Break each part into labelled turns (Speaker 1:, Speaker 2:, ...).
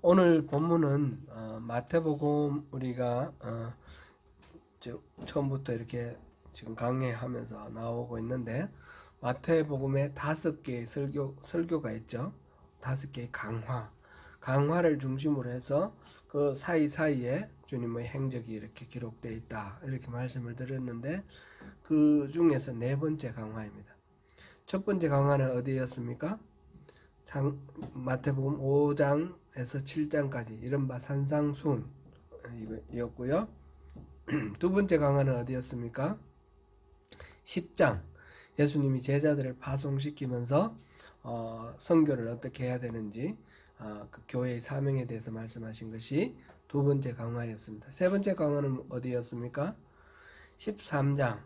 Speaker 1: 오늘 본문은 마태복음 우리가 처음부터 이렇게 지금 강해하면서 나오고 있는데, 마태복음에 5개의 설교가 있죠. 5개의 강화를 중심으로 해서 그 사이사이에 주님의 행적이 이렇게 기록되어 있다, 이렇게 말씀을 드렸는데, 그 중에서 4번째 강화입니다. 첫 번째 강화는 어디였습니까? 마태복음 5장에서 7장까지 이른바 산상순 이었고요. 두 번째 강화는 어디였습니까? 10장, 예수님이 제자들을 파송시키면서 선교를 어떻게 해야 되는지, 그 교회의 사명에 대해서 말씀하신 것이 두 번째 강화였습니다. 세 번째 강화는 어디였습니까? 13장,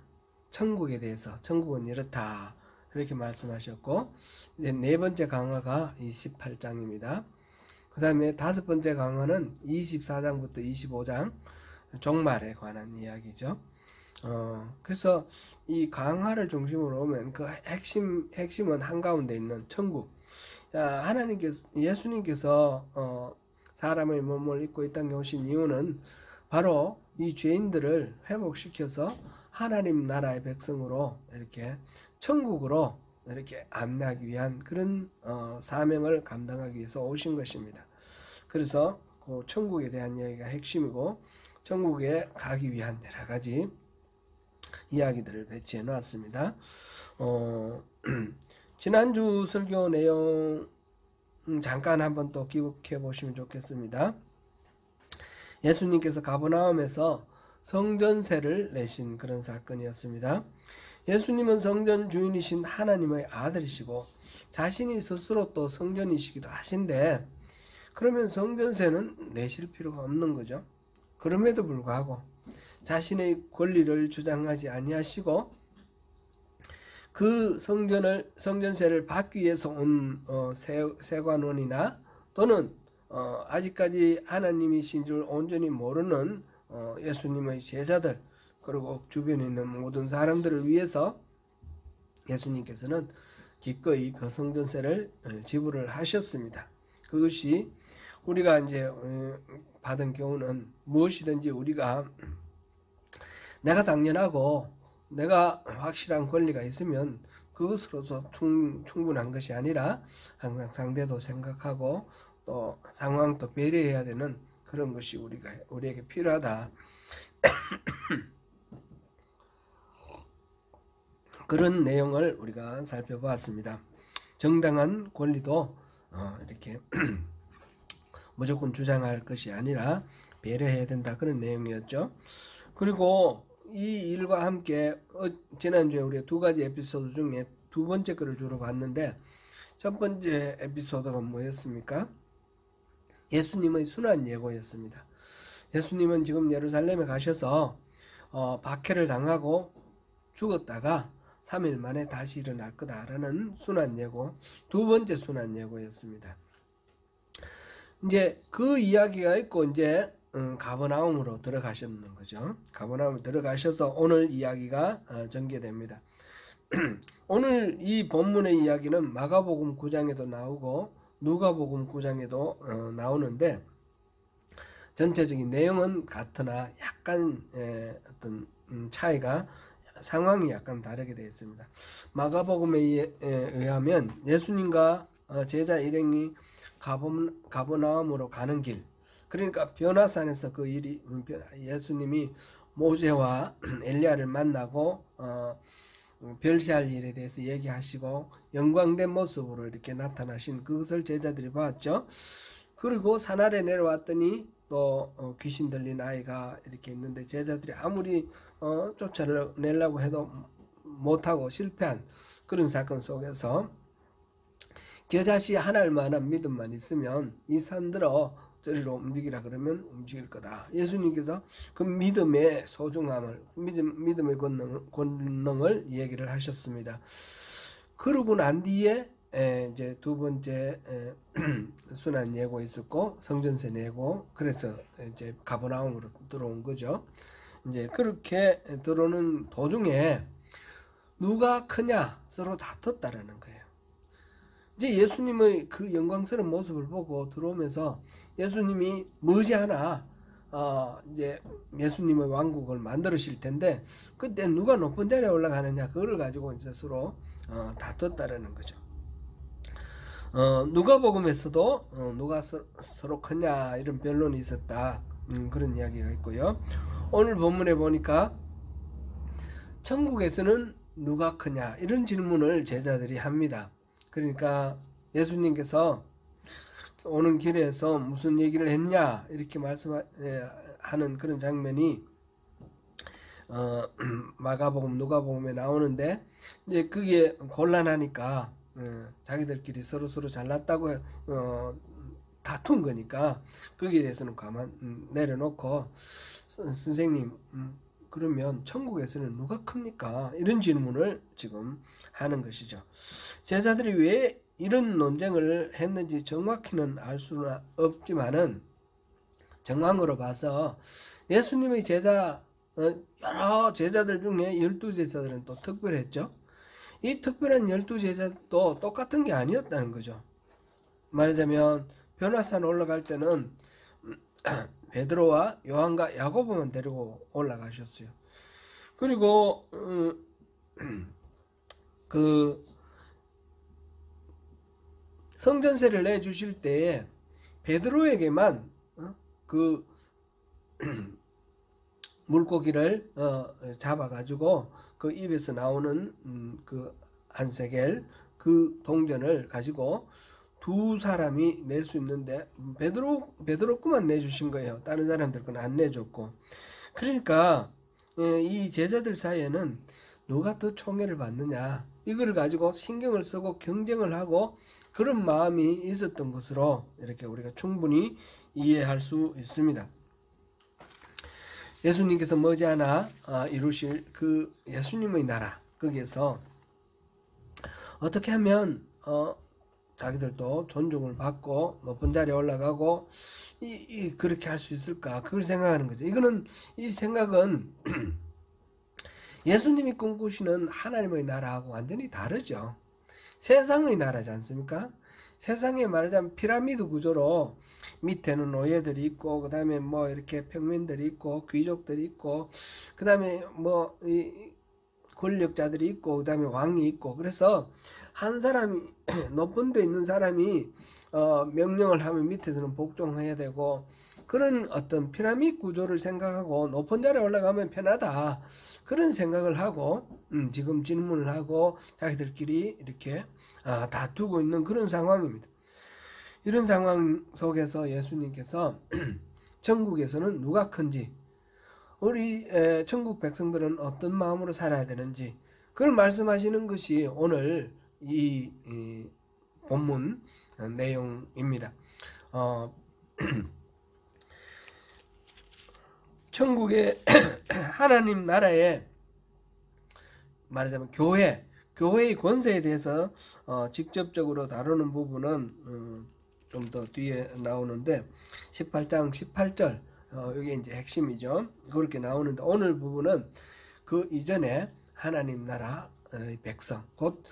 Speaker 1: 천국에 대해서, 천국은 이렇다, 이렇게 말씀하셨고, 이제 네 번째 강화가 이 18장입니다. 그 다음에 5번째 강화는 24장부터 25장, 종말에 관한 이야기죠. 그래서 이 강화를 중심으로 보면 그 핵심은 한가운데 있는 천국. 예수님께서 사람의 몸을 입고 이 땅에 오신 이유는 바로 이 죄인들을 회복시켜서 하나님 나라의 백성으로 이렇게 천국으로 이렇게 안내하기 위한 그런 사명을 감당하기 위해서 오신 것입니다. 그래서 그 천국에 대한 이야기가 핵심이고, 천국에 가기 위한 여러 가지 이야기들을 배치해 놨습니다. 지난주 설교 내용 잠깐 한번 또 기억해 보시면 좋겠습니다. 예수님께서 가버나움에서 성전세를 내신 그런 사건이었습니다. 예수님은 성전 주인이신 하나님의 아들이시고 자신이 스스로 또 성전이시기도 하신데, 그러면 성전세는 내실 필요가 없는 거죠. 그럼에도 불구하고 자신의 권리를 주장하지 아니하시고 그 성전세를 받기 위해서 온 세관원이나 또는 아직까지 하나님이신 줄 온전히 모르는 예수님의 제자들, 그리고 주변에 있는 모든 사람들을 위해서 예수님께서는 기꺼이 그 성전세를 지불을 하셨습니다. 그것이 우리가 이제 받은 교훈은, 무엇이든지 우리가 내가 당연하고 내가 확실한 권리가 있으면 그것으로서 충분한 것이 아니라 항상 상대도 생각하고 또 상황도 배려해야 되는 그런 것이 우리에게 필요하다. 그런 내용을 우리가 살펴보았습니다. 정당한 권리도 이렇게 무조건 주장할 것이 아니라 배려해야 된다, 그런 내용이었죠. 그리고 이 일과 함께 지난주에 우리 2가지 에피소드 중에 2번째 거를 주로 봤는데, 첫 번째 에피소드가 뭐였습니까? 예수님의 순환 예고였습니다. 예수님은 지금 예루살렘에 가셔서 박해를 당하고 죽었다가 3일 만에 다시 일어날 거다라는 순환 예고, 2번째 순환 예고였습니다. 이제 그 이야기가 있고 이제 가버나움으로 들어가셨는 거죠. 가버나움으로 들어가셔서 오늘 이야기가 전개됩니다. 오늘 이 본문의 이야기는 마가복음 9장에도 나오고 누가복음 9장에도 나오는데, 전체적인 내용은 같으나 약간 어떤 차이가, 상황이 약간 다르게 되어 있습니다. 마가복음에 의하면 예수님과 제자 일행이 가버나움으로 가는 길, 그러니까 변화산에서 그 일이, 예수님이 모세와 엘리야를 만나고 별시할 일에 대해서 얘기하시고 영광된 모습으로 이렇게 나타나신 그것을 제자들이 봤죠. 그리고 산 아래 내려왔더니 또 귀신 들린 아이가 이렇게 있는데, 제자들이 아무리 쫓아내려고 해도 못하고 실패한 그런 사건 속에서 겨자씨 하나만한 믿음만 있으면 이 산들어 저리로 움직이라 그러면 움직일 거다. 예수님께서 그 믿음의 소중함을, 믿음의 권능을 얘기를 하셨습니다. 그러고 난 뒤에 이제 2번째 순환 예고 있었고 성전세 내고, 그래서 이제 가버나움으로 들어온 거죠. 이제 그렇게 들어오는 도중에 누가 크냐 서로 다퉜다라는 거예요. 이제 예수님의 그 영광스러운 모습을 보고 들어오면서 예수님이 머지않아 이제 예수님의 왕국을 만들으실 텐데 그때 누가 높은 자리에 올라가느냐 그거를 가지고 이제 서로 다퉜다라는 거죠. 누가복음에서도 누가 서로 크냐 이런 변론이 있었다. 그런 이야기가 있고요. 오늘 본문에 보니까 천국에서는 누가 크냐 이런 질문을 제자들이 합니다. 그러니까 예수님께서 오는 길에서 무슨 얘기를 했냐 이렇게 말씀하는 그런 장면이 마가복음 누가복음에 나오는데 이제 그게 곤란하니까 자기들끼리 서로 잘났다고 다툰 거니까 거기에 대해서는 가만 내려놓고 선생님 그러면 천국에서는 누가 큽니까? 이런 질문을 지금 하는 것이죠. 제자들이 왜 이런 논쟁을 했는지 정확히는 알 수는 없지만은 정황으로 봐서 예수님의 제자 여러 제자들 중에 12제자들은 또 특별했죠. 이 특별한 12제자도 똑같은 게 아니었다는 거죠. 말하자면 변화산 올라갈 때는 베드로와 요한과 야고보만 데리고 올라가셨어요. 그리고 그 성전세를 내주실 때에 베드로에게만 그 물고기를 잡아가지고 그 입에서 나오는 그 안세겔 그 동전을 가지고 두 사람이 낼 수 있는데 베드로 거만 내주신 거예요. 다른 사람들 건 안 내줬고. 그러니까 이 제자들 사이에는 누가 더 총애를 받느냐 이걸 가지고 신경을 쓰고 경쟁을 하고 그런 마음이 있었던 것으로 이렇게 우리가 충분히 이해할 수 있습니다. 예수님께서 머지않아 이루실 그 예수님의 나라 거기에서 어떻게 하면 자기들도 존중을 받고 높은 자리에 올라가고 그렇게 할 수 있을까 그걸 생각하는 거죠. 이 생각은 예수님이 꿈꾸시는 하나님의 나라하고 완전히 다르죠. 세상의 나라지 않습니까? 세상에 말하자면 피라미드 구조로 밑에는 노예들이 있고 그 다음에 뭐 이렇게 평민들이 있고 귀족들이 있고 그 다음에 뭐 권력자들이 있고 그 다음에 왕이 있고 그래서 한 사람이 높은 데 있는 사람이 명령을 하면 밑에서는 복종해야 되고 그런 어떤 피라미드 구조를 생각하고 높은 자리에 올라가면 편하다 그런 생각을 하고 지금 질문을 하고 자기들끼리 이렇게 다투고 있는 그런 상황입니다. 이런 상황 속에서 예수님께서 천국에서는 누가 큰지 우리 천국 백성들은 어떤 마음으로 살아야 되는지 그걸 말씀하시는 것이 오늘 이 본문 내용입니다. 천국의 하나님 나라에 말하자면 교회의 권세에 대해서 직접적으로 다루는 부분은 좀 더 뒤에 나오는데 18장 18절 이게 이제 핵심이죠. 그렇게 나오는데 오늘 부분은 그 이전에 하나님 나라의 백성 곧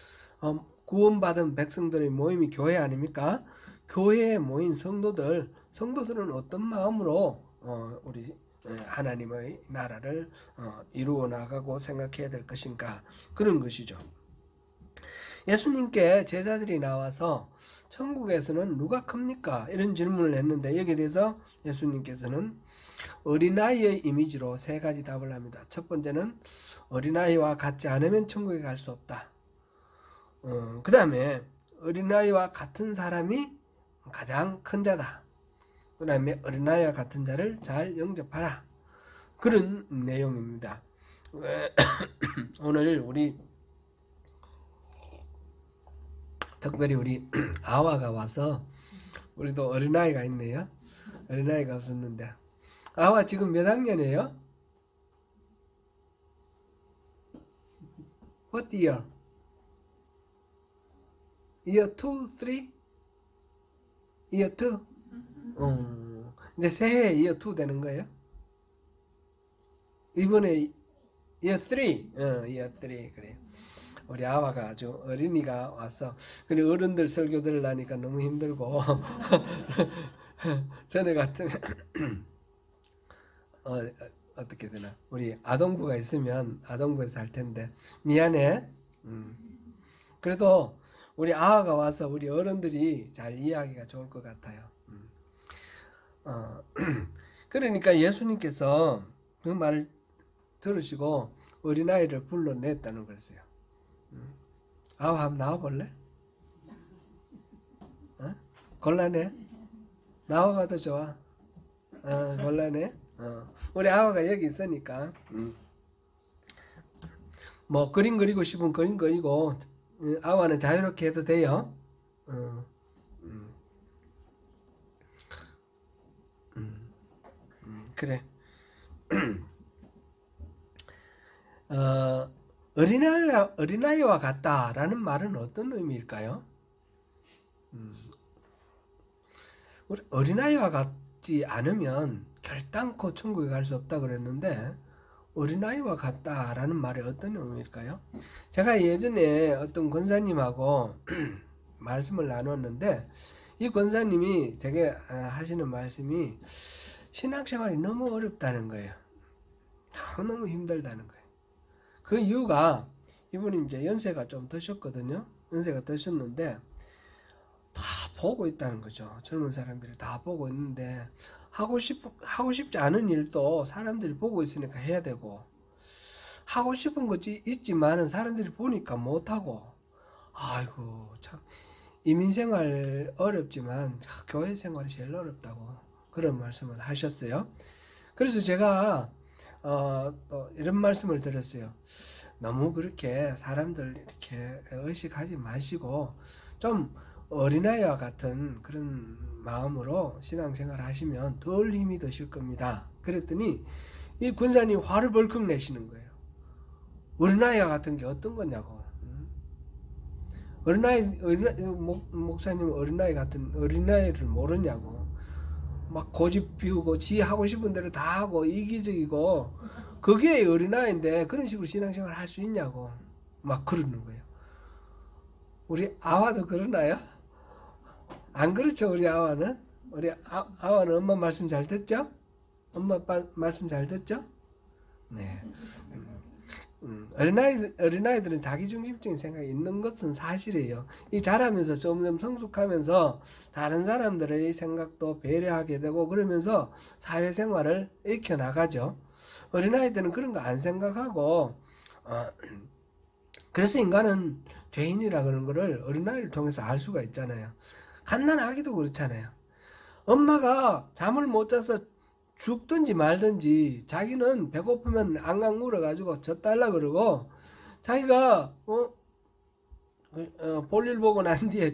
Speaker 1: 구원받은 백성들의 모임이 교회 아닙니까? 교회에 모인 성도들은 어떤 마음으로 우리 하나님의 나라를 이루어 나가고 생각해야 될 것인가 그런 것이죠. 예수님께 제자들이 나와서 천국에서는 누가 큽니까? 이런 질문을 했는데 여기에 대해서 예수님께서는 어린아이의 이미지로 세 가지 답을 합니다. 첫 번째는 어린아이와 같지 않으면 천국에 갈 수 없다. 그 다음에 어린아이와 같은 사람이 가장 큰 자다. 그 다음에 어린아이와 같은 자를 잘 영접하라. 그런 내용입니다. 오늘 우리 특별히 우리 아와가 와서 우리도 어린아이가 있네요. 어린아이가 없었는데 아와 지금 몇 학년이에요? What year? Year 2, 3? Year 2? 이제 새해 Year 2 되는 거예요? 이번에 Year 3? Year 3 그래요. 우리 아와가 아주 어린이가 와서 그리고 어른들 설교 들으려니까 너무 힘들고 전에 같은 어떻게 되나 우리 아동부가 있으면 아동부에서 할 텐데 미안해. 그래도 우리 아와가 와서 우리 어른들이 잘 이해하기가 좋을 것 같아요. 그러니까 예수님께서 그 말을 들으시고 어린아이를 불러냈다는 거였어요. 아와 한번 나와볼래? 어? 곤란해? 나와가 더 좋아. 곤란해? 우리 아와가 여기 있으니까 뭐 그림 그리고 싶으면 그림 그리고 아와는 자유롭게 해도 돼요. 그래. 어린아이와 같다라는 말은 어떤 의미일까요? 우리 어린아이와 같지 않으면 결단코 천국에 갈 수 없다 그랬는데 어린아이와 같다라는 말이 어떤 의미일까요? 제가 예전에 어떤 권사님하고 말씀을 나눴는데 이 권사님이 제게 하시는 말씀이 신앙생활이 너무 어렵다는 거예요. 너무 힘들다는 거예요. 그 이유가 이분이 이제 연세가 좀 드셨거든요. 연세가 드셨는데 다 보고 있다는 거죠. 젊은 사람들이 다 보고 있는데 하고 싶지 않은 일도 사람들이 보고 있으니까 해야 되고 하고 싶은 것이 있지만은 사람들이 보니까 못하고 아이고 참 이민생활 어렵지만 교회 생활이 제일 어렵다고 그런 말씀을 하셨어요. 그래서 제가 또 이런 말씀을 드렸어요. 너무 그렇게 사람들 이렇게 의식하지 마시고 좀 어린아이와 같은 그런 마음으로 신앙생활 하시면 덜 힘이 드실 겁니다. 그랬더니 이 군사님 화를 벌컥 내시는 거예요. 어린아이와 같은 게 어떤 거냐고. 목사님 어린아이 같은 어린아이를 모르냐고. 막 고집 피우고 지 하고 싶은 대로 다 하고 이기적이고 그게 어린아이인데 그런 식으로 신앙생활 할 수 있냐고 막 그러는 거예요. 우리 아와도 그러나요? 안 그렇죠. 우리 아와는 아와는 엄마 말씀 잘 듣죠? 엄마 아빠 말씀 잘 듣죠? 네. 어린아이들은 자기중심적인 생각이 있는 것은 사실이에요. 이 자라면서 점점 성숙하면서 다른 사람들의 생각도 배려하게 되고 그러면서 사회생활을 익혀나가죠. 어린아이들은 그런 거 안 생각하고 그래서 인간은 죄인이라 그런 거를 어린아이를 통해서 알 수가 있잖아요. 갓난아기도 그렇잖아요. 엄마가 잠을 못 자서 죽든지 말든지 자기는 배고프면 앙앙 울어가지고 젖달라 그러고 자기가 볼일 보고 난 뒤에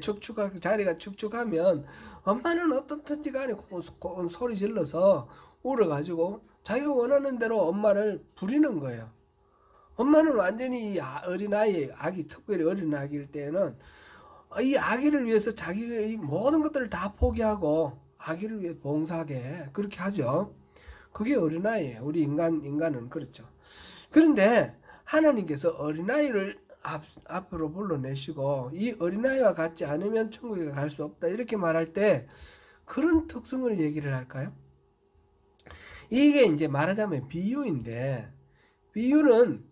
Speaker 1: 자리가 축축하면 엄마는 어떻든지 간에 소리 질러서 울어가지고 자기가 원하는 대로 엄마를 부리는 거예요. 엄마는 완전히 어린아이, 특별히 어린아기일 때는 이 아기를 위해서 자기의 모든 것들을 다 포기하고 아기를 위해 봉사하게 그렇게 하죠. 그게 어린아이예요. 우리 인간은 그렇죠. 그런데 하나님께서 어린아이를 앞으로 불러내시고 이 어린아이와 같지 않으면 천국에 갈 수 없다 이렇게 말할 때 그런 특성을 얘기를 할까요? 이게 이제 말하자면 비유인데 비유는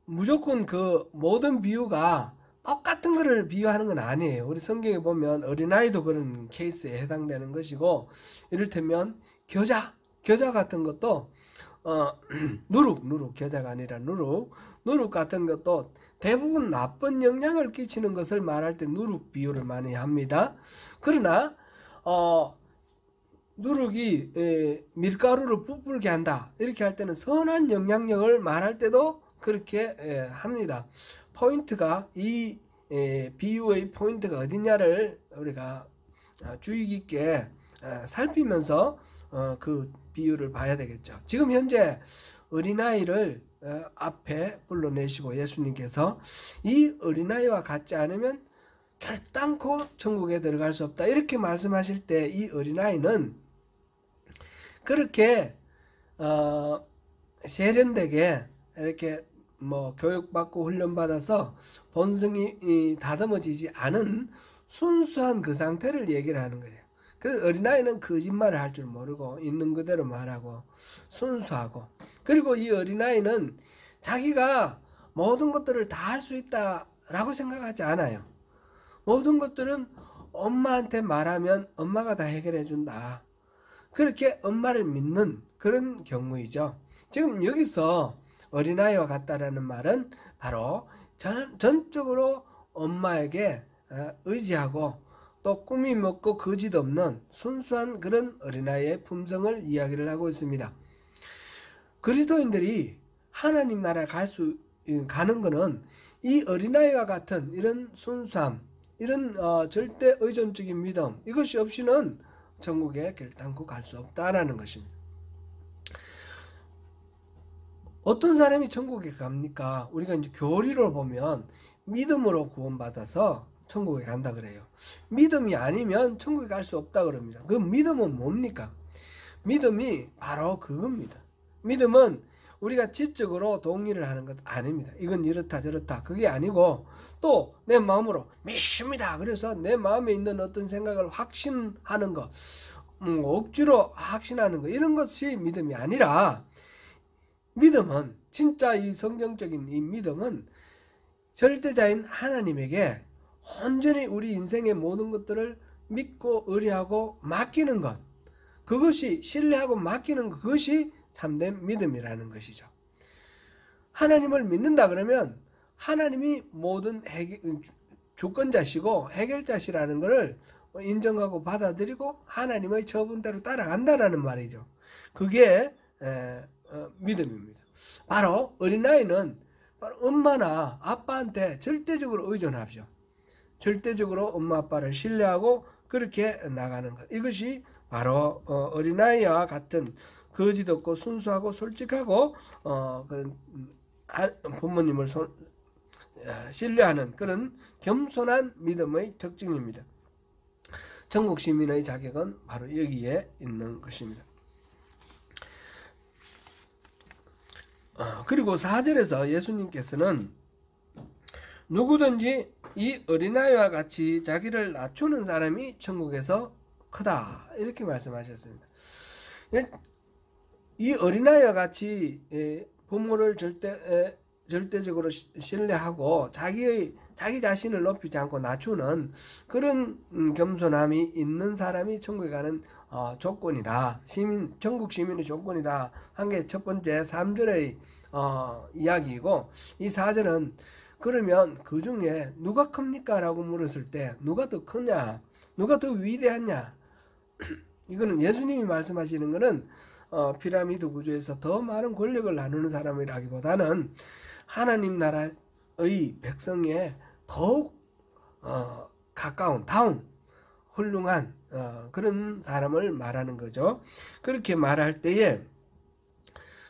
Speaker 1: 무조건 그 모든 비유가 똑같은 거를 비유하는 건 아니에요. 우리 성경에 보면 어린아이도 그런 케이스에 해당되는 것이고 이를테면 겨자 같은 것도 누룩 겨자가 아니라 누룩 같은 것도 대부분 나쁜 영향을 끼치는 것을 말할 때 누룩 비유를 많이 합니다. 그러나 누룩이 밀가루를 부풀게 한다 이렇게 할 때는 선한 영향력을 말할 때도 그렇게 합니다. 포인트가 이 비유의 포인트가 어디냐를 우리가 주의 깊게 살피면서 그 비유를 봐야 되겠죠. 지금 현재 어린아이를 앞에 불러내시고 예수님께서 이 어린아이와 같지 않으면 결단코 천국에 들어갈 수 없다 이렇게 말씀하실 때 이 어린아이는 그렇게 세련되게 이렇게 뭐 교육받고 훈련받아서 본성이 다듬어지지 않은 순수한 그 상태를 얘기를 하는 거예요. 그래서 어린아이는 거짓말을 할 줄 모르고 있는 그대로 말하고 순수하고, 그리고 이 어린아이는 자기가 모든 것들을 다 할 수 있다라고 생각하지 않아요. 모든 것들은 엄마한테 말하면 엄마가 다 해결해 준다, 그렇게 엄마를 믿는 그런 경우이죠. 지금 여기서 어린아이와 같다라는 말은 바로 전적으로 엄마에게 의지하고 또 꿈이 먹고 거짓 없는 순수한 그런 어린아이의 품성을 이야기를 하고 있습니다. 그리스도인들이 하나님 나라에 가는 것은 이 어린아이와 같은 이런 순수함, 이런 절대 의존적인 믿음, 이것이 없이는 천국에 결단코 갈 수 없다라는 것입니다. 어떤 사람이 천국에 갑니까? 우리가 이제 교리로 보면 믿음으로 구원받아서 천국에 간다 그래요. 믿음이 아니면 천국에 갈 수 없다 그럽니다. 그 믿음은 뭡니까? 믿음이 바로 그겁니다. 믿음은 우리가 지적으로 동의를 하는 것 아닙니다. 이건 이렇다 저렇다 그게 아니고, 또 내 마음으로 믿습니다, 그래서 내 마음에 있는 어떤 생각을 확신하는 것, 억지로 확신하는 것, 이런 것이 믿음이 아니라, 믿음은 진짜 이 성경적인 이 믿음은 절대자인 하나님에게 온전히 우리 인생의 모든 것들을 믿고 의뢰하고 맡기는 것, 그것이 신뢰하고 맡기는 것, 그것이 참된 믿음이라는 것이죠. 하나님을 믿는다 그러면 하나님이 모든 주권자시고 해결자시라는 것을 인정하고 받아들이고 하나님의 처분대로 따라간다라는 말이죠. 그게 믿음입니다. 바로 어린아이는 바로 엄마나 아빠한테 절대적으로 의존하죠. 절대적으로 엄마 아빠를 신뢰하고 그렇게 나가는 것, 이것이 바로 어린아이와 같은 거짓 없고 순수하고 솔직하고 그런 부모님을 신뢰하는 그런 겸손한 믿음의 특징입니다. 천국 시민의 자격은 바로 여기에 있는 것입니다. 그리고 4절에서 예수님께서는 누구든지 이 어린아이와 같이 자기를 낮추는 사람이 천국에서 크다, 이렇게 말씀하셨습니다. 이 어린아이와 같이 부모를 절대적으로 신뢰하고 자기 자신을 높이지 않고 낮추는 그런 겸손함이 있는 사람이 천국에 가는 조건이다, 천국 시민의 조건이다 한 게 첫 번째 3절의 이야기이고, 이 4절은 그러면 그 중에 누가 큽니까? 라고 물었을 때 누가 더 크냐, 누가 더 위대하냐, 이거는 예수님이 말씀하시는 것은 피라미드 구조에서 더 많은 권력을 나누는 사람이라기보다는 하나님 나라의 백성에 더욱 가까운 훌륭한 그런 사람을 말하는 거죠. 그렇게 말할 때에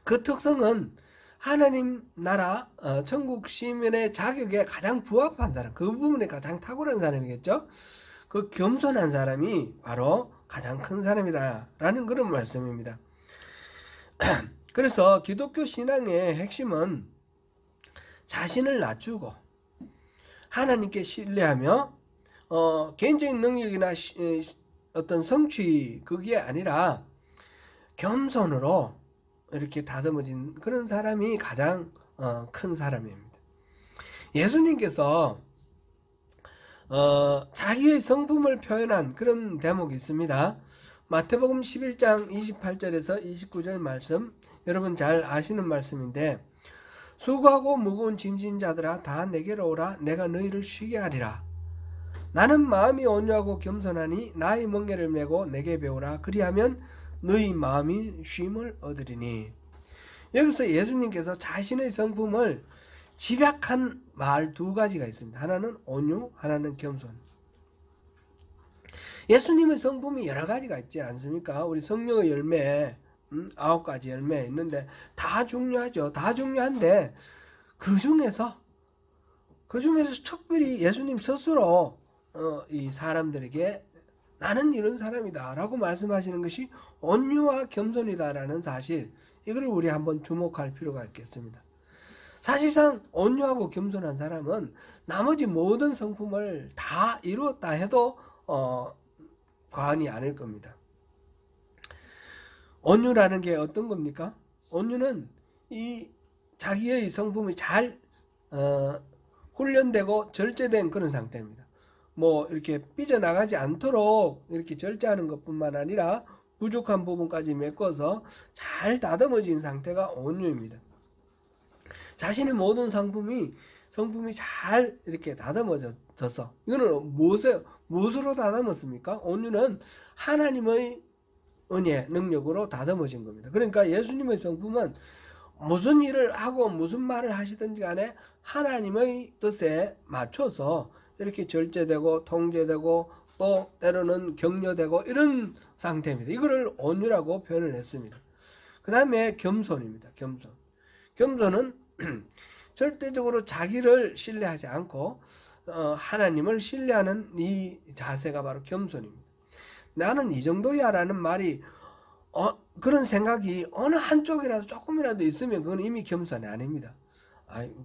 Speaker 1: 그 특성은 하나님 나라 천국 시민의 자격에 가장 부합한 사람, 그 부분에 가장 탁월한 사람이겠죠. 그 겸손한 사람이 바로 가장 큰 사람이다라는 그런 말씀입니다. 그래서 기독교 신앙의 핵심은 자신을 낮추고 하나님께 신뢰하며 개인적인 능력이나 어떤 성취 그게 아니라 겸손으로 이렇게 다듬어진 그런 사람이 가장 큰 사람입니다. 예수님께서 자기의 성품을 표현한 그런 대목이 있습니다. 마태복음 11장 28절에서 29절 말씀, 여러분 잘 아시는 말씀인데, 수고하고 무거운 짐진 자들아 다 내게로 오라, 내가 너희를 쉬게 하리라. 나는 마음이 온유하고 겸손하니 나의 멍에를 메고 내게 배우라, 그리하면 너희 마음이 쉼을 얻으리니. 여기서 예수님께서 자신의 성품을 집약한 말 두 가지가 있습니다. 하나는 온유, 하나는 겸손. 예수님의 성품이 여러 가지가 있지 않습니까? 우리 성령의 열매 9가지 열매 있는데 다 중요하죠. 다 중요한데 그 중에서 특별히 예수님 스스로 이 사람들에게 나는 이런 사람이다 라고 말씀하시는 것이 온유와 겸손이다 라는 사실, 이걸 우리 한번 주목할 필요가 있겠습니다. 사실상 온유하고 겸손한 사람은 나머지 모든 성품을 다 이루었다 해도 과언이 아닐 겁니다. 온유라는 게 어떤 겁니까? 온유는 이 자기의 성품이 잘 훈련되고 절제된 그런 상태입니다. 뭐 이렇게 삐져나가지 않도록 이렇게 절제하는 것뿐만 아니라 부족한 부분까지 메꿔서 잘 다듬어진 상태가 온유입니다. 자신의 모든 성품이 잘 이렇게 다듬어져서, 이거는 무엇으로 다듬었습니까? 온유는 하나님의 은혜, 능력으로 다듬어진 겁니다. 그러니까 예수님의 성품은 무슨 일을 하고 무슨 말을 하시든지 간에 하나님의 뜻에 맞춰서 이렇게 절제되고 통제되고 또 때로는 격려되고 이런 상태입니다. 이거를 온유라고 표현을 했습니다. 그 다음에 겸손입니다. 겸손은 절대적으로 자기를 신뢰하지 않고 하나님을 신뢰하는 이 자세가 바로 겸손입니다. 나는 이 정도야 라는 말이 그런 생각이 어느 한쪽이라도 조금이라도 있으면 그건 이미 겸손이 아닙니다.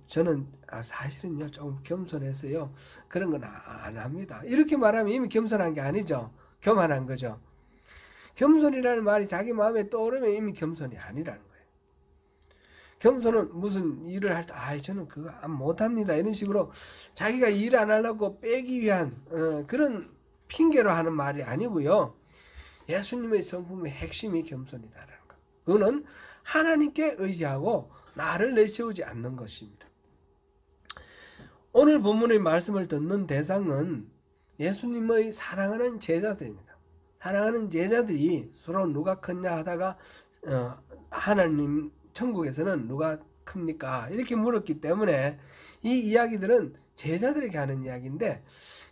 Speaker 1: 저는 사실은요 조금 겸손해서요 그런 건 안 합니다. 이렇게 말하면 이미 겸손한 게 아니죠. 교만한 거죠. 겸손이라는 말이 자기 마음에 떠오르면 이미 겸손이 아니라는 거예요. 겸손은 무슨 일을 할 때 저는 그거 못합니다 이런 식으로 자기가 일 안 하려고 빼기 위한 그런 핑계로 하는 말이 아니고요. 예수님의 성품의 핵심이 겸손이다라는 것. 그거는 하나님께 의지하고 나를 내세우지 않는 것입니다. 오늘 본문의 말씀을 듣는 대상은 예수님의 사랑하는 제자들입니다. 사랑하는 제자들이 서로 누가 컸냐 하다가 하나님 천국에서는 누가 큽니까? 이렇게 물었기 때문에 이 이야기들은 제자들에게 하는 이야기인데,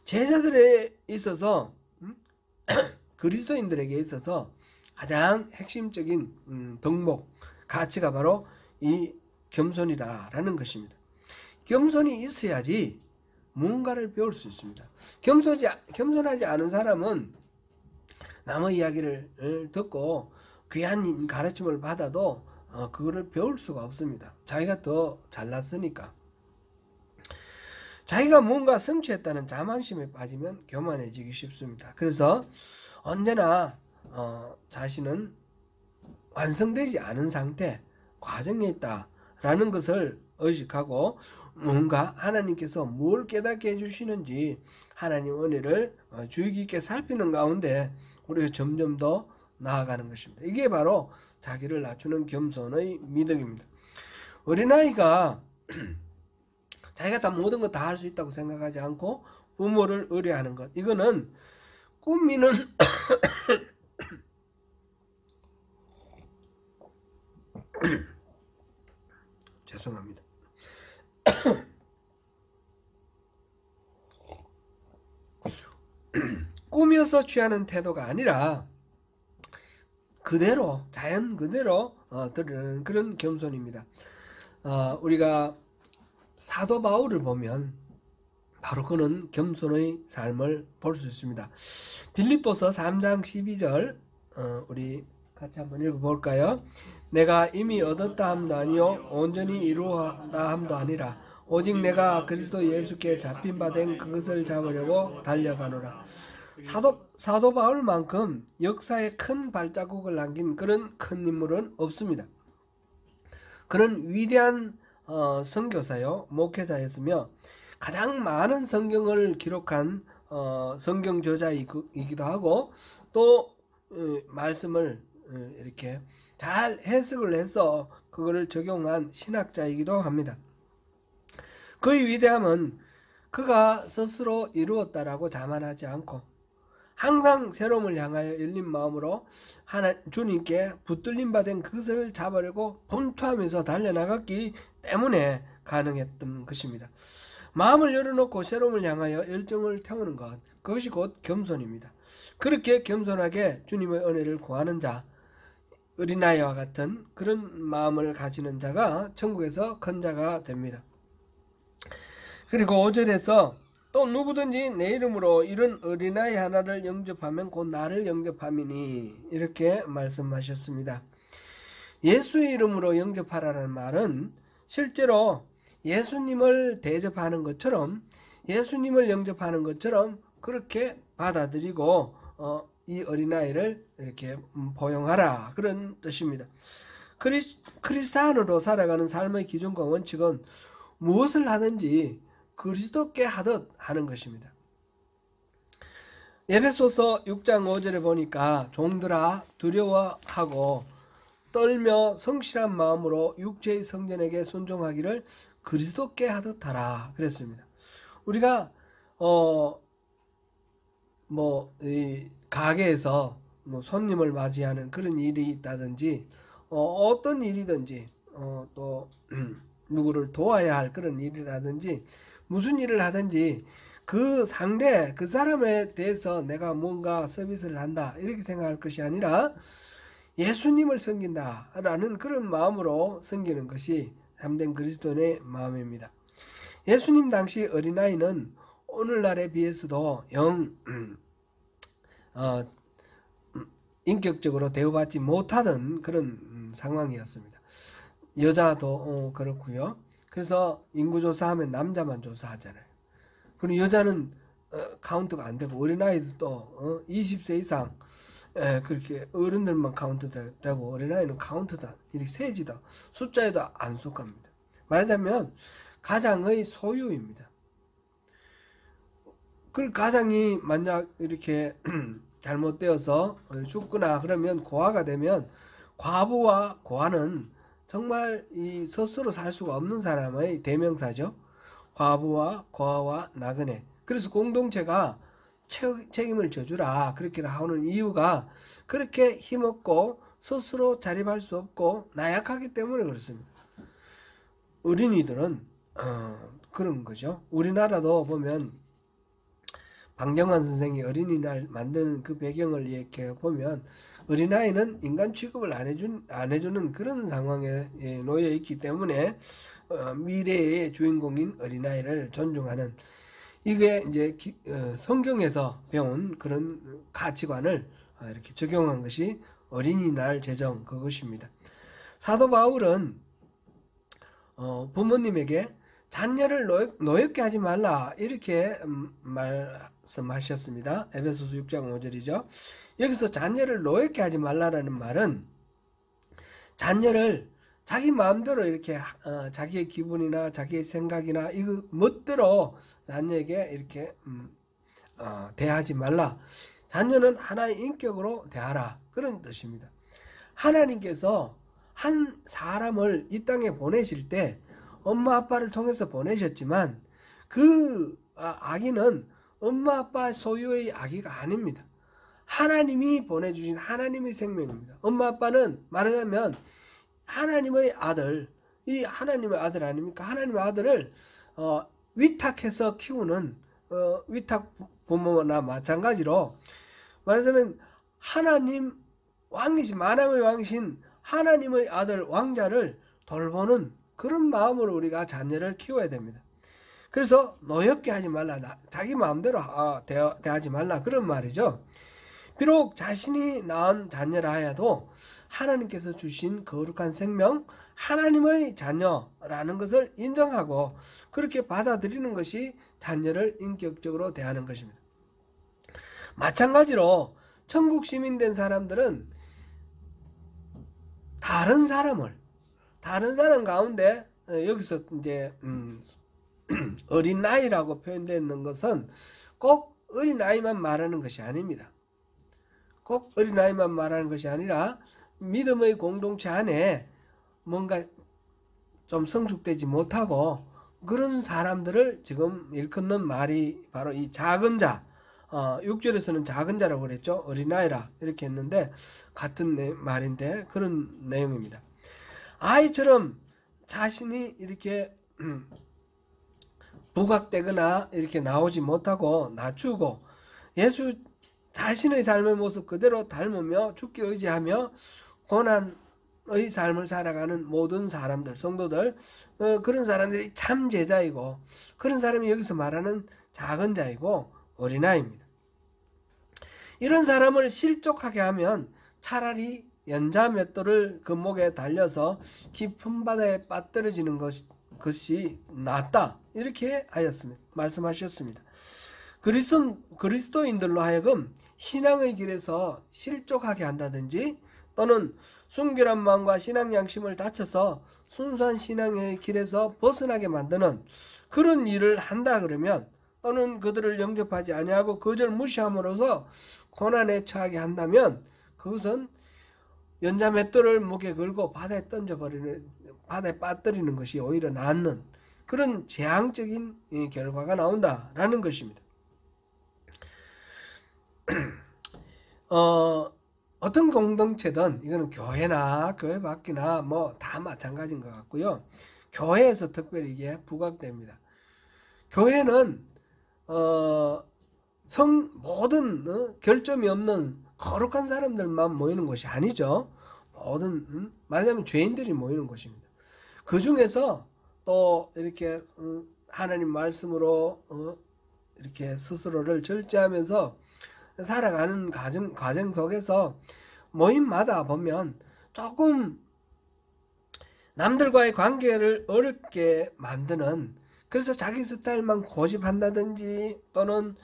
Speaker 1: 제자들에 있어서 그리스도인들에게 있어서 가장 핵심적인 덕목, 가치가 바로 이 겸손이다라는 것입니다. 겸손이 있어야지 뭔가를 배울 수 있습니다. 겸손하지 않은 사람은 남의 이야기를 듣고 귀한 가르침을 받아도 그거를 배울 수가 없습니다. 자기가 더 잘났으니까. 자기가 뭔가 성취했다는 자만심에 빠지면 교만해지기 쉽습니다. 그래서 언제나 자신은 완성되지 않은 상태, 과정에 있다라는 것을 의식하고 뭔가 하나님께서 뭘 깨닫게 해주시는지 하나님 은혜를 주의 깊게 살피는 가운데 우리가 점점 더 나아가는 것입니다. 이게 바로 자기를 낮추는 겸손의 미덕입니다. 어린아이가 자기가 다 모든 거 다 할 수 있다고 생각하지 않고 부모를 의뢰하는 것, 이거는 꾸미는 죄송합니다. 꾸며서 취하는 태도가 아니라 그대로, 자연 그대로 드리는 그런 겸손입니다. 우리가 사도 바울을 보면 바로 그는 겸손의 삶을 볼 수 있습니다. 빌립보서 3장 12절 우리 같이 한번 읽어볼까요? 내가 이미 얻었다 함도 아니요 온전히 이루었다 함도 아니라 오직 내가 그리스도 예수께 잡힌 바 된 그것을 잡으려고 달려가노라. 사도 바울만큼 역사에 큰 발자국을 남긴 그런 큰 인물은 없습니다. 그는 위대한 선교사요 목회자였으며 가장 많은 성경을 기록한 성경 저자이기도 하고 또 말씀을 이렇게 잘 해석을 해서 그거를 적용한 신학자이기도 합니다. 그의 위대함은 그가 스스로 이루었다라고 자만하지 않고 항상 새로움을 향하여 열린 마음으로 주님께 붙들림 받은 그것을 잡으려고 분투하면서 달려나갔기 때문에 가능했던 것입니다. 마음을 열어놓고 새로움을 향하여 열정을 태우는 것, 그것이 곧 겸손입니다. 그렇게 겸손하게 주님의 은혜를 구하는 자, 어린아이와 같은 그런 마음을 가지는 자가 천국에서 큰 자가 됩니다. 그리고 5절에서 또 누구든지 내 이름으로 이런 어린아이 하나를 영접하면 곧 나를 영접함이니 이렇게 말씀하셨습니다. 예수의 이름으로 영접하라는 말은 실제로 예수님을 대접하는 것처럼, 예수님을 영접하는 것처럼 그렇게 받아들이고 이 어린아이를 이렇게 포용하라, 그런 뜻입니다. 크리스찬으로 살아가는 삶의 기준과 원칙은 무엇을 하든지 그리스도께 하듯 하는 것입니다. 에베소서 6장 5절에 보니까 종들아 두려워하고 떨며 성실한 마음으로 육체의 성전에게 순종하기를 그리스도께 하듯 하라 그랬습니다. 우리가 이 가게에서 손님을 맞이하는 그런 일이 있다든지 어떤 일이든지 또 누구를 도와야 할 그런 일이라든지 무슨 일을 하든지 그 상대, 그 사람에 대해서 내가 뭔가 서비스를 한다 이렇게 생각할 것이 아니라 예수님을 섬긴다라는 그런 마음으로 섬기는 것이 참된 그리스도인의 마음입니다. 예수님 당시 어린아이는 오늘날에 비해서도 인격적으로 대우받지 못하던 그런 상황이었습니다. 여자도 그렇고요. 그래서 인구조사하면 남자만 조사하잖아요. 그리고 여자는 카운트가 안 되고 어린아이도 또 20세 이상 그렇게 어른들만 카운트되고 어린아이는 카운트다 이렇게 세지다 숫자에도 안 속합니다. 말하자면 가장의 소유입니다. 그 가장이 만약 이렇게 잘못되어서 죽거나 그러면 고아가 되면 과부와 고아는 정말 이 스스로 살 수가 없는 사람의 대명사죠. 과부와 고아와 나그네. 그래서 공동체가 책임을 져주라 그렇게 하는 이유가 그렇게 힘없고 스스로 자립할 수 없고 나약하기 때문에 그렇습니다. 어린이들은 그런 거죠. 우리나라도 보면 방정환 선생이 어린이날 만드는 그 배경을 이렇게 보면 어린아이는 인간 취급을 안 해주는 그런 상황에 놓여 있기 때문에 미래의 주인공인 어린아이를 존중하는 이게 이제 성경에서 배운 그런 가치관을 이렇게 적용한 것이 어린이날 제정 그것입니다. 사도 바울은 부모님에게 자녀를 노엽게 하지 말라 이렇게 말씀하셨습니다. 에베소서 6장 5절이죠. 여기서 자녀를 노엽게 하지 말라라는 말은 자녀를 자기 마음대로 이렇게 자기의 기분이나 자기의 생각이나 이거 멋대로 자녀에게 이렇게 대하지 말라. 자녀는 하나의 인격으로 대하라 그런 뜻입니다. 하나님께서 한 사람을 이 땅에 보내실 때 엄마 아빠를 통해서 보내셨지만 그 아기는 엄마 아빠 소유의 아기가 아닙니다. 하나님이 보내주신 하나님의 생명입니다. 엄마 아빠는 말하자면 하나님의 아들, 이 하나님의 아들 아닙니까? 하나님의 아들을 위탁해서 키우는 위탁 부모나 마찬가지로 말하자면 하나님 왕이신 만왕의 왕이신 하나님의 아들 왕자를 돌보는 그런 마음으로 우리가 자녀를 키워야 됩니다. 그래서 노엽게 하지 말라, 자기 마음대로 대하지 말라 그런 말이죠. 비록 자신이 낳은 자녀라 하여도 하나님께서 주신 거룩한 생명, 하나님의 자녀라는 것을 인정하고 그렇게 받아들이는 것이 자녀를 인격적으로 대하는 것입니다. 마찬가지로 천국 시민 된 사람들은 다른 사람 가운데 여기서 이제 어린 나이라고 표현되는 것은 꼭 어린 나이만 말하는 것이 아닙니다. 꼭 어린 나이만 말하는 것이 아니라 믿음의 공동체 안에 뭔가 좀 성숙되지 못하고 그런 사람들을 지금 일컫는 말이 바로 이 작은 자, 6절에서는 작은 자라고 그랬죠. 어린아이라 이렇게 했는데 같은 말인데 그런 내용입니다. 아이처럼 자신이 이렇게 부각되거나 이렇게 나오지 못하고 낮추고 예수 자신의 삶의 모습 그대로 닮으며 죽기 의지하며 고난의 삶을 살아가는 모든 사람들, 성도들, 그런 사람들이 참 제자이고 그런 사람이 여기서 말하는 작은 자이고 어린아이입니다. 이런 사람을 실족하게 하면 차라리 연자 맷돌을 그 목에 달려서 깊은 바다에 빠뜨려지는 것이 낫다. 이렇게 하였습니다. 말씀하셨습니다. 그리스도인들로 하여금 신앙의 길에서 실족하게 한다든지 또는 순결한 마음과 신앙 양심을 다쳐서 순수한 신앙의 길에서 벗어나게 만드는 그런 일을 한다 그러면, 또는 그들을 영접하지 아니하고 거절 무시함으로써 고난에 처하게 한다면, 그것은 연자 맷돌을 목에 걸고 바다에 빠뜨리는 것이 오히려 낫는 그런 재앙적인 결과가 나온다라는 것입니다. 어떤 공동체든, 이거는 교회나 교회 밖이나 뭐 다 마찬가지인 것 같고요. 교회에서 특별히 이게 부각됩니다. 교회는 모든 결점이 없는 거룩한 사람들만 모이는 곳이 아니죠. 모든 말하자면 죄인들이 모이는 곳입니다. 그 중에서 또 이렇게 하나님 말씀으로 이렇게 스스로를 절제하면서 살아가는 과정 속에서 모임마다 보면 조금 남들과의 관계를 어렵게 만드는, 그래서 자기 스타일만 고집한다든지 또는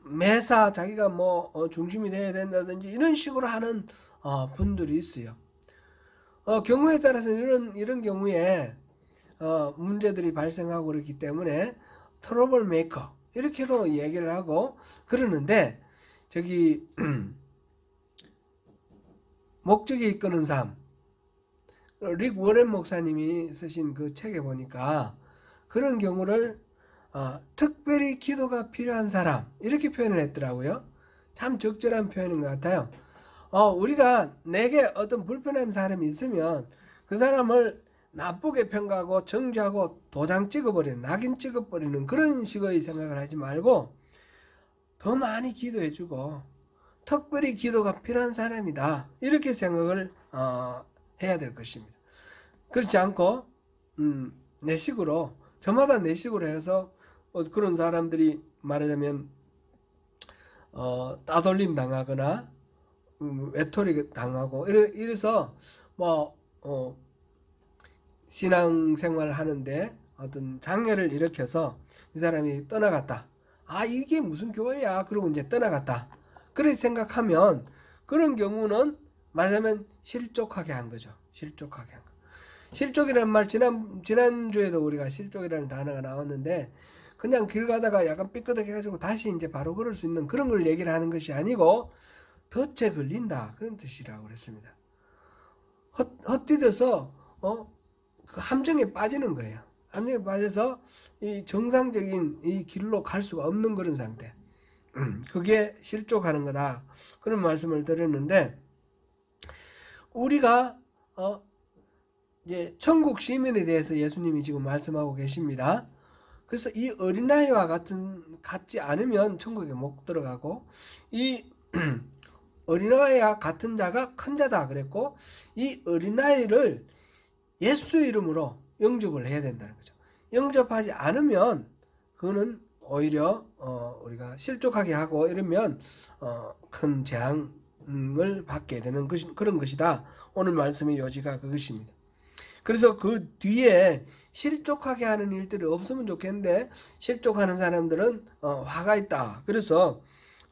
Speaker 1: 매사 자기가 뭐 중심이 돼야 된다든지 이런 식으로 하는 분들이 있어요. 경우에 따라서는 이런 경우에 문제들이 발생하고 그렇기 때문에 트러블 메이커 이렇게도 얘기를 하고 그러는데, 저기 목적이 이끄는 삶, 릭 워렌 목사님이 쓰신 그 책에 보니까 그런 경우를 특별히 기도가 필요한 사람 이렇게 표현을 했더라고요. 참 적절한 표현인 것 같아요. 우리가 내게 어떤 불편한 사람이 있으면 그 사람을 나쁘게 평가하고 정죄하고 도장 찍어버리는, 낙인 찍어버리는 그런 식의 생각을 하지 말고 더 많이 기도해주고 특별히 기도가 필요한 사람이다 이렇게 생각을 해야 될 것입니다. 그렇지 않고 내 식으로, 저마다 내 식으로 해서 그런 사람들이 말하자면 따돌림 당하거나 외톨이 당하고 이래서 뭐 신앙생활을 하는데 어떤 장애를 일으켜서 이 사람이 떠나갔다. 이게 무슨 교회야? 그러고 이제 떠나갔다. 그렇게 생각하면 그런 경우는 말하자면 실족하게 한 거죠. 실족하게 한 거. 실족이라는 말 지난주에도 우리가 실족이라는 단어가 나왔는데, 그냥 길 가다가 약간 삐끗하게 해가지고 다시 이제 바로 걸을 수 있는 그런 걸 얘기를 하는 것이 아니고 덫에 걸린다 그런 뜻이라고 그랬습니다. 헛디뎌서 그 함정에 빠지는 거예요. 함정에 빠져서 이 정상적인 이 길로 갈 수가 없는 그런 상태. 그게 실족하는 거다. 그런 말씀을 드렸는데, 우리가 이제 천국 시민에 대해서 예수님이 지금 말씀하고 계십니다. 그래서 이 어린아이와 같지 않으면 천국에 못 들어가고, 이 어린아이와 같은 자가 큰 자다 그랬고, 이 어린아이를 예수 이름으로 영접을 해야 된다는 거죠. 영접하지 않으면 그거는 오히려 우리가 실족하게 하고 이러면 큰 재앙을 받게 되는 그런 것이다. 오늘 말씀의 요지가 그것입니다. 그래서 그 뒤에 실족하게 하는 일들이 없으면 좋겠는데 실족하는 사람들은 화가 있다. 그래서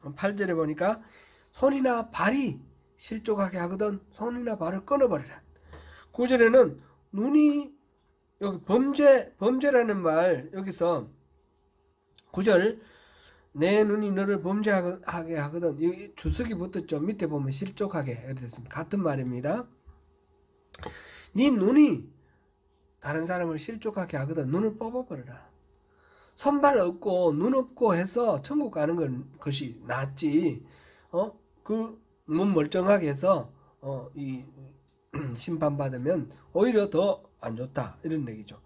Speaker 1: 8절에 보니까 손이나 발이 실족하게 하거든 손이나 발을 끊어버리라. 9절에는 눈이, 여기 범죄라는 말, 여기서 9절 내 눈이 너를 범죄하게 하거든, 이 주석이 붙었죠. 밑에 보면 실족하게 이렇게 됐습니다. 같은 말입니다. 네 눈이 다른 사람을 실족하게 하거든 눈을 뽑아버려라. 손발 없고 눈 없고 해서 천국 가는 것이 낫지, 그 눈 멀쩡하게 해서 이 심판받으면 오히려 더 안 좋다 이런 얘기죠.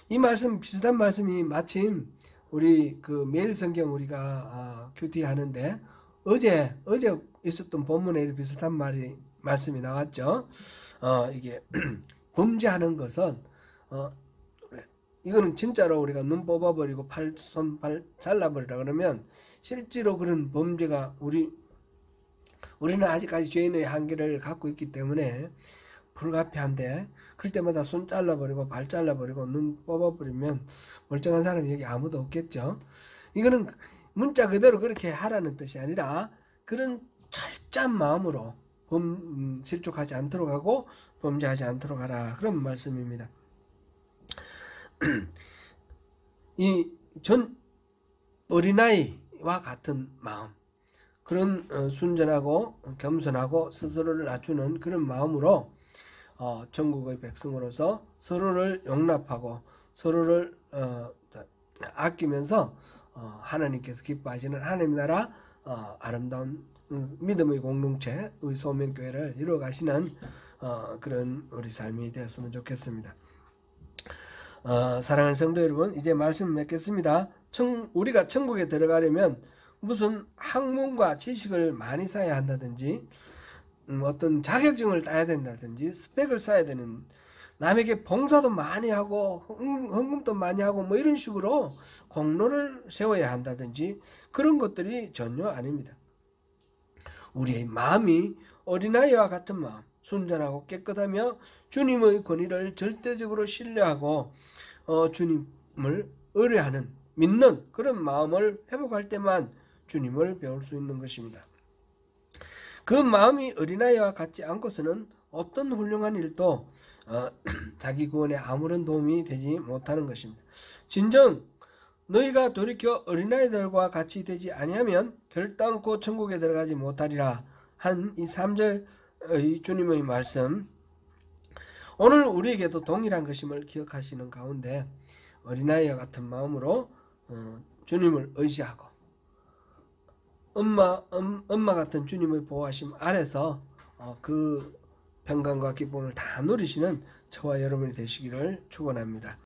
Speaker 1: 이 말씀, 비슷한 말씀이 마침 우리 그 매일 성경 우리가 큐티 하는데 어제 있었던 본문에 비슷한 말씀이 나왔죠. 이게 범죄하는 것은 이거는 진짜로 우리가 눈 뽑아버리고 손발 잘라버리라 그러면 실제로 그런 범죄가 우리는 아직까지 죄인의 한계를 갖고 있기 때문에 불가피한데 그럴 때마다 손 잘라버리고 발 잘라버리고 눈 뽑아버리면 멀쩡한 사람이 여기 아무도 없겠죠. 이거는 문자 그대로 그렇게 하라는 뜻이 아니라 그런 철저한 마음으로 실족하지 않도록 하고 범죄하지 않도록 하라, 그런 말씀입니다. 이 전 어린아이와 같은 마음, 그런 순전하고 겸손하고 스스로를 낮추는 그런 마음으로 천국의 백성으로서 서로를 용납하고 서로를 아끼면서 하나님께서 기뻐하시는 하나님 나라 아름다운 믿음의 공동체의 소명교회를 이루어가시는 그런 우리 삶이 되었으면 좋겠습니다. 사랑하는 성도 여러분, 이제 말씀 맺겠습니다. 우리가 천국에 들어가려면 무슨 학문과 지식을 많이 쌓아야 한다든지 어떤 자격증을 따야 된다든지 스펙을 쌓아야 되는, 남에게 봉사도 많이 하고 헌금도 많이 하고 뭐 이런 식으로 공로를 세워야 한다든지 그런 것들이 전혀 아닙니다. 우리의 마음이 어린아이와 같은 마음, 순전하고 깨끗하며 주님의 권위를 절대적으로 신뢰하고 주님을 의뢰하는, 믿는 그런 마음을 회복할 때만 주님을 배울 수 있는 것입니다. 그 마음이 어린아이와 같지 않고서는 어떤 훌륭한 일도 자기 구원에 아무런 도움이 되지 못하는 것입니다. 진정 너희가 돌이켜 어린아이들과 같이 되지 아니하면 결단코 천국에 들어가지 못하리라 한 이 3절의 주님의 말씀, 오늘 우리에게도 동일한 것임을 기억하시는 가운데 어린아이와 같은 마음으로 주님을 의지하고 엄마 같은 주님의 보호하심 아래서 그 평강과 기쁨을 다 누리시는 저와 여러분이 되시기를 축원합니다.